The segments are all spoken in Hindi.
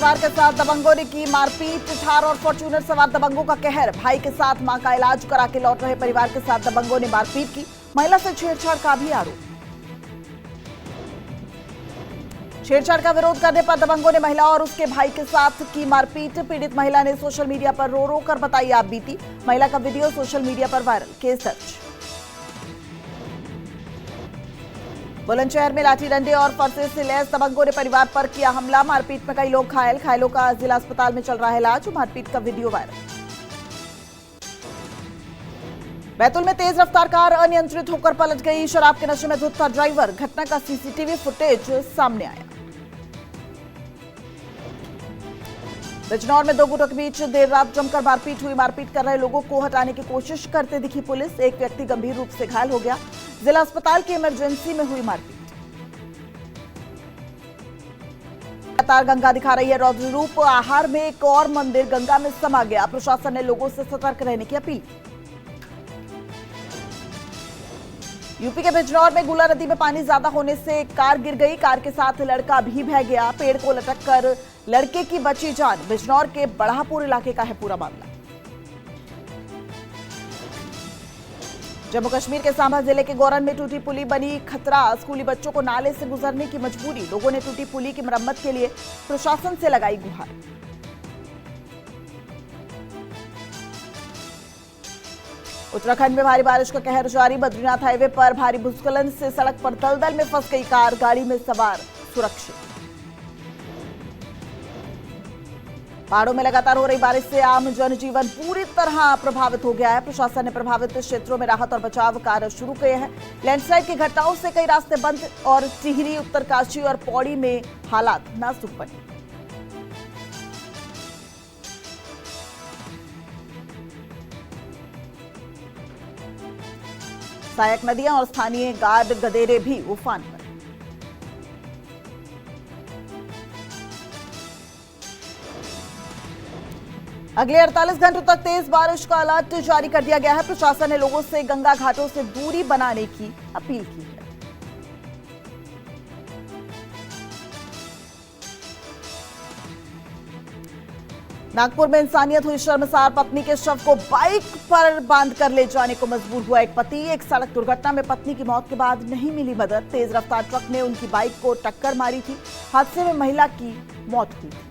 परिवार के साथ दबंगों ने की मारपीट। थार और फॉर्च्यूनर सवार दबंगों का कहर। भाई के साथ मां का इलाज करा के लौट रहे परिवार के साथ दबंगों ने मारपीट की। महिला से छेड़छाड़ का भी आरोप। छेड़छाड़ का विरोध करने पर दबंगों ने महिला और उसके भाई के साथ की मारपीट। पीड़ित महिला ने सोशल मीडिया पर रो रो कर बताई आप बीती। महिला का वीडियो सोशल मीडिया पर वायरल। केस दर्ज। बुलंदशहर में लाठी डंडे और फरसे से लैस दबंगों ने परिवार पर किया हमला। मारपीट में कई लोग घायल। घायलों का जिला अस्पताल में चल रहा है इलाज। मारपीट का वीडियो वायरल। बैतूल में तेज रफ्तार कार अनियंत्रित होकर पलट गई। शराब के नशे में धुत था ड्राइवर। घटना का सीसीटीवी फुटेज सामने आया। बिजनौर में दो गुटों के बीच देर रात जमकर मारपीट हुई। मारपीट कर रहे लोगों को हटाने की कोशिश करते दिखी पुलिस। एक व्यक्ति गंभीर रूप से घायल हो गया। जिला अस्पताल की इमरजेंसी में हुई मारपीट। लगातार गंगा दिखा रही है रौद्र रूप। आहार में एक और मंदिर गंगा में समा गया। प्रशासन ने लोगों से सतर्क रहने की अपील की। यूपी के बिजनौर में गुला नदी में पानी ज्यादा होने से एक कार गिर गई। कार के साथ लड़का भी बह गया। पेड़ को लटक कर लड़के की बची जान। बिजनौर के बढ़ापुर इलाके का है पूरा मामला। जम्मू कश्मीर के सांभा जिले के गोरन में टूटी पुली बनी खतरा। स्कूली बच्चों को नाले से गुजरने की मजबूरी। लोगों ने टूटी पुली की मरम्मत के लिए प्रशासन से लगाई गुहार। उत्तराखंड में भारी बारिश का कहर जारी। बद्रीनाथ हाईवे पर भारी भूस्खलन से सड़क पर दलदल में फंस गई कार। गाड़ी में सवार सुरक्षित। पहाड़ों में लगातार हो रही बारिश से आम जनजीवन पूरी तरह प्रभावित हो गया है। प्रशासन ने प्रभावित क्षेत्रों में राहत और बचाव कार्य शुरू किए हैं। लैंडस्लाइड की घटनाओं से कई रास्ते बंद और टिहरी, उत्तरकाशी और पौड़ी में हालात नाजुक बने। सहायक नदियां और स्थानीय गाद गदेरे भी उफान पर। अगले 48 घंटों तक तेज बारिश का अलर्ट जारी कर दिया गया है। प्रशासन ने लोगों से गंगा घाटों से दूरी बनाने की अपील की है। नागपुर में इंसानियत हुई शर्मसार। पत्नी के शव को बाइक पर बांध कर ले जाने को मजबूर हुआ एक पति। एक सड़क दुर्घटना में पत्नी की मौत के बाद नहीं मिली मदद। तेज रफ्तार ट्रक ने उनकी बाइक को टक्कर मारी थी। हादसे में महिला की मौत हुई थी।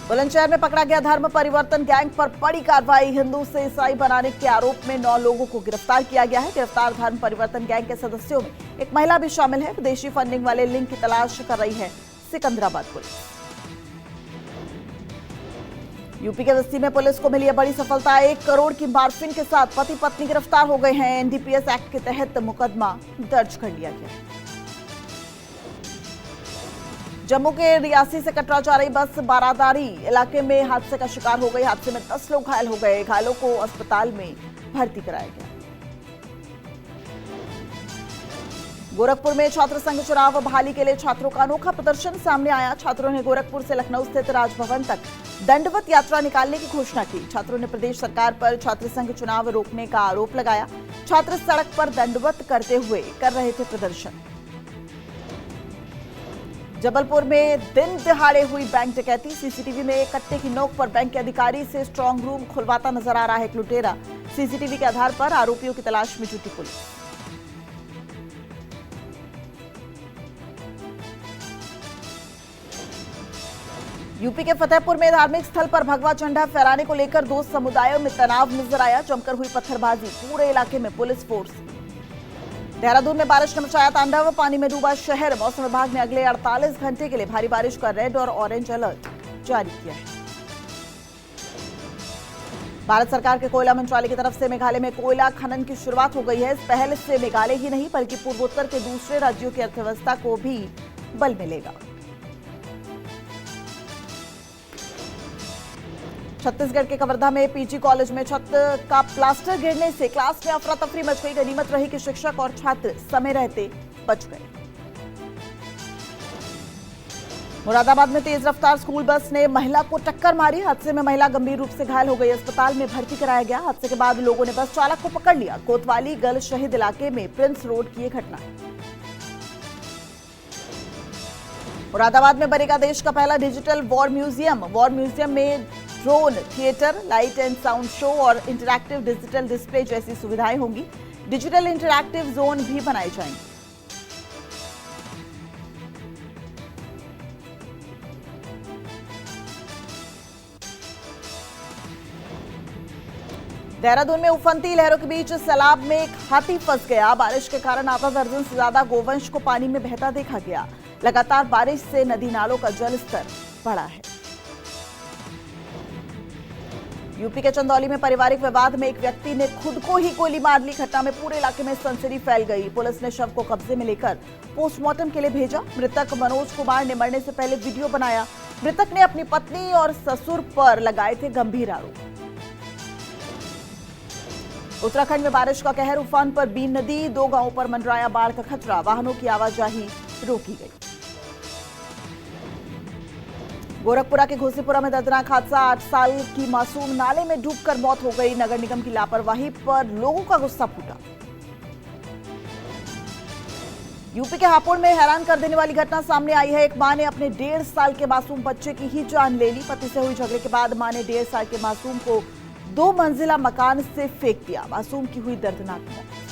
बुलंदशहर में पकड़ा गया धर्म परिवर्तन गैंग पर बड़ी कार्रवाई। हिंदू से ईसाई बनाने के आरोप में 9 लोगों को गिरफ्तार किया गया है। गिरफ्तार धर्म परिवर्तन गैंग के सदस्यों में एक महिला भी शामिल है। विदेशी फंडिंग वाले लिंक की तलाश कर रही है सिकंदराबाद पुलिस। यूपी के बस्ती में पुलिस को मिली है बड़ी सफलता। 1 करोड़ की मार्फिन के साथ पति पत्नी गिरफ्तार हो गए हैं। एनडीपीएस एक्ट के तहत मुकदमा दर्ज कर लिया गया है। जम्मू के रियासी से कटरा जा रही बस बारादारी इलाके में हादसे का शिकार हो गई। हादसे में 10 लोग घायल हो गए। घायलों को अस्पताल में भर्ती कराया गया। गोरखपुर में छात्र संघ चुनाव बहाली के लिए छात्रों का अनोखा प्रदर्शन सामने आया। छात्रों ने गोरखपुर से लखनऊ स्थित राजभवन तक दंडवत यात्रा निकालने की घोषणा की। छात्रों ने प्रदेश सरकार पर छात्र संघ चुनाव रोकने का आरोप लगाया। छात्र सड़क पर दंडवत करते हुए कर रहे थे प्रदर्शन। जबलपुर में दिन दिहाड़े हुई बैंक डकैती। सीसीटीवी में एक कट्टे की नोक पर बैंक के अधिकारी से स्ट्रांग रूम खुलवाता नजर आ रहा है एक लुटेरा। सीसीटीवी के आधार पर आरोपियों की तलाश में जुटी पुलिस। यूपी के फतेहपुर में धार्मिक स्थल पर भगवा झंडा फहराने को लेकर 2 समुदायों में तनाव नजर आया। जमकर हुई पत्थरबाजी। पूरे इलाके में पुलिस फोर्स। देहरादून में बारिश ने मचाया तांडव। पानी में डूबा शहर। मौसम विभाग ने अगले 48 घंटे के लिए भारी बारिश का रेड और ऑरेंज अलर्ट जारी किया है। भारत सरकार के कोयला मंत्रालय की तरफ से मेघालय में कोयला खनन की शुरुआत हो गई है। इस पहल से मेघालय ही नहीं बल्कि पूर्वोत्तर के दूसरे राज्यों की अर्थव्यवस्था को भी बल मिलेगा। छत्तीसगढ़ के कवर्धा में पीजी कॉलेज में छत का प्लास्टर गिरने से क्लास में अफरा तफरी मच गई। गनीमत रही कि शिक्षक और छात्र समय रहते बच गए। मुरादाबाद में तेज रफ्तार स्कूल बस ने महिला को टक्कर मारी। हादसे में महिला गंभीर रूप से घायल हो गई। अस्पताल में भर्ती कराया गया। हादसे के बाद लोगों ने बस चालक को पकड़ लिया। कोतवाली गल शहीद इलाके में प्रिंस रोड की यह घटना। मुरादाबाद में बनेगा देश का पहला digital war museum. War museum में drone, theatre, light and sound show और इंटरैक्टिव डिजिटल डिस्प्ले जैसी सुविधाएं होंगी। डिजिटल इंटरैक्टिव जोन भी बनाए जाएंगे। देहरादून में उफनती लहरों के बीच सैलाब में एक हाथी फंस गया। बारिश के कारण आधा दर्जन से ज्यादा गोवंश को पानी में बहता देखा गया। लगातार बारिश से नदी नालों का जलस्तर बढ़ा है। यूपी के चंदौली में पारिवारिक विवाद में एक व्यक्ति ने खुद को ही गोली मार ली। घटना में पूरे इलाके में सनसनी फैल गई। पुलिस ने शव को कब्जे में लेकर पोस्टमार्टम के लिए भेजा। मृतक मनोज कुमार ने मरने से पहले वीडियो बनाया। मृतक ने अपनी पत्नी और ससुर पर लगाए थे गंभीर आरोप। उत्तराखंड में बारिश का कहर, उफान पर बीन नदी। 2 गांवों पर मंडराया बाढ़ का खतरा। वाहनों की आवाजाही रोकी गई। गोरखपुरा के घोसीपुरा में दर्दनाक हादसा। 8 साल की मासूम नाले में डूबकर मौत हो गई। नगर निगम की लापरवाही पर लोगों का गुस्सा फूटा। यूपी के हापुड़ में हैरान कर देने वाली घटना सामने आई है। एक मां ने अपने 1.5 साल के मासूम बच्चे की ही जान ले ली। पति से हुई झगड़े के बाद मां ने 1.5 साल के मासूम को 2 मंजिला मकान से फेंक दिया। मासूम की हुई दर्दनाक मौत।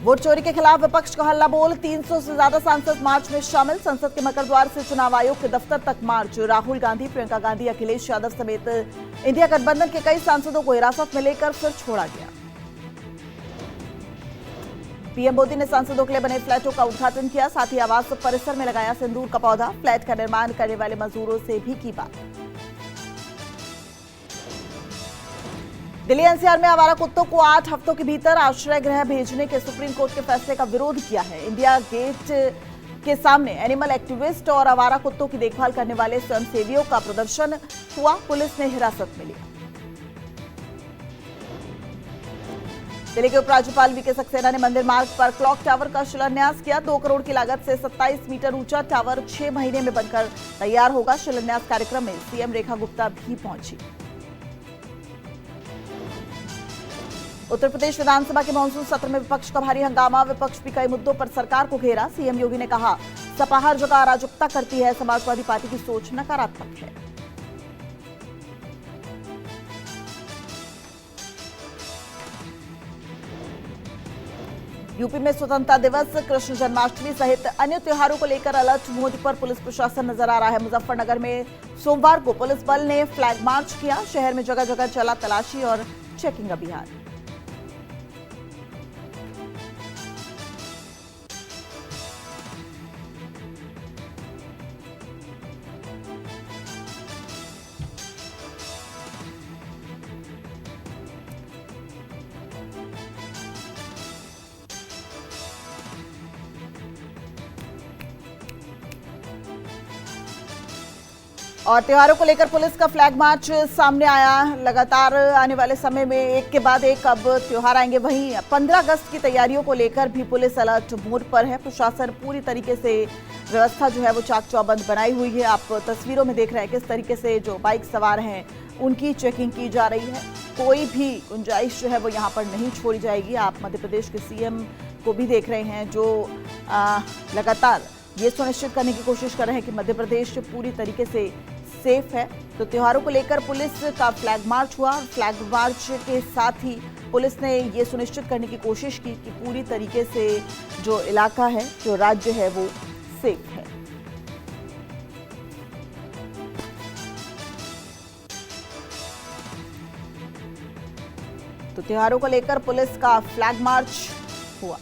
वोट चोरी के खिलाफ विपक्ष का हल्ला बोल। 300 से ज्यादा सांसद मार्च में शामिल। संसद के मकर द्वार से चुनाव आयोग के दफ्तर तक मार्च। राहुल गांधी, प्रियंका गांधी, अखिलेश यादव समेत इंडिया गठबंधन के कई सांसदों को हिरासत में लेकर फिर छोड़ा गया। पीएम मोदी ने सांसदों के लिए बने फ्लैटों का उद्घाटन किया। साथ ही आवास परिसर में लगाया सिंदूर का पौधा। फ्लैट का निर्माण करने वाले मजदूरों से भी की बात। दिल्ली एनसीआर में आवारा कुत्तों को 8 हफ्तों के भीतर आश्रय गृह भेजने के सुप्रीम कोर्ट के फैसले का विरोध किया है। इंडिया गेट के सामने एनिमल एक्टिविस्ट और आवारा कुत्तों की देखभाल करने वाले स्वयंसेवियों का प्रदर्शन हुआ। पुलिस ने हिरासत में लिया। दिल्ली के उपराज्यपाल वीके सक्सेना ने मंदिर मार्ग पर क्लॉक टावर का शिलान्यास किया। 2 करोड़ की लागत से 27 मीटर ऊंचा टावर 6 महीने में बनकर तैयार होगा। शिलान्यास कार्यक्रम में सीएम रेखा गुप्ता भी पहुंची। उत्तर प्रदेश विधानसभा के मानसून सत्र में विपक्ष का भारी हंगामा। विपक्ष भी कई मुद्दों पर सरकार को घेरा। सीएम योगी ने कहा, सपा हर जगह अराजकता करती है। समाजवादी पार्टी की सोच नकारात्मक है। यूपी में स्वतंत्रता दिवस, कृष्ण जन्माष्टमी सहित अन्य त्योहारों को लेकर अलर्ट मोड पर पुलिस प्रशासन नजर आ रहा है। मुजफ्फरनगर में सोमवार को पुलिस बल ने फ्लैग मार्च किया। शहर में जगह जगह चला तलाशी और चेकिंग अभियान। और त्योहारों को लेकर पुलिस का फ्लैग मार्च सामने आया। लगातार आने वाले समय में एक के बाद एक अब त्योहार आएंगे। वहीं 15 अगस्त की तैयारियों को लेकर भी पुलिस अलर्ट मोड पर है। प्रशासन पूरी तरीके से व्यवस्था जो है वो चाक चौबंद बनाई हुई है। आप तस्वीरों में देख रहे हैं किस तरीके से जो बाइक सवार हैं उनकी चेकिंग की जा रही है। कोई भी गुंजाइश जो है वो यहाँ पर नहीं छोड़ी जाएगी। आप मध्य प्रदेश के सीएम को भी देख रहे हैं जो लगातार ये सुनिश्चित करने की कोशिश कर रहे हैं कि मध्य प्रदेश पूरी तरीके से सेफ है। तो त्योहारों को लेकर पुलिस का फ्लैग मार्च हुआ। फ्लैग मार्च के साथ ही पुलिस ने ये सुनिश्चित करने की कोशिश की कि पूरी तरीके से जो इलाका है, जो राज्य है, वो सेफ है। तो त्योहारों को लेकर पुलिस का फ्लैग मार्च हुआ।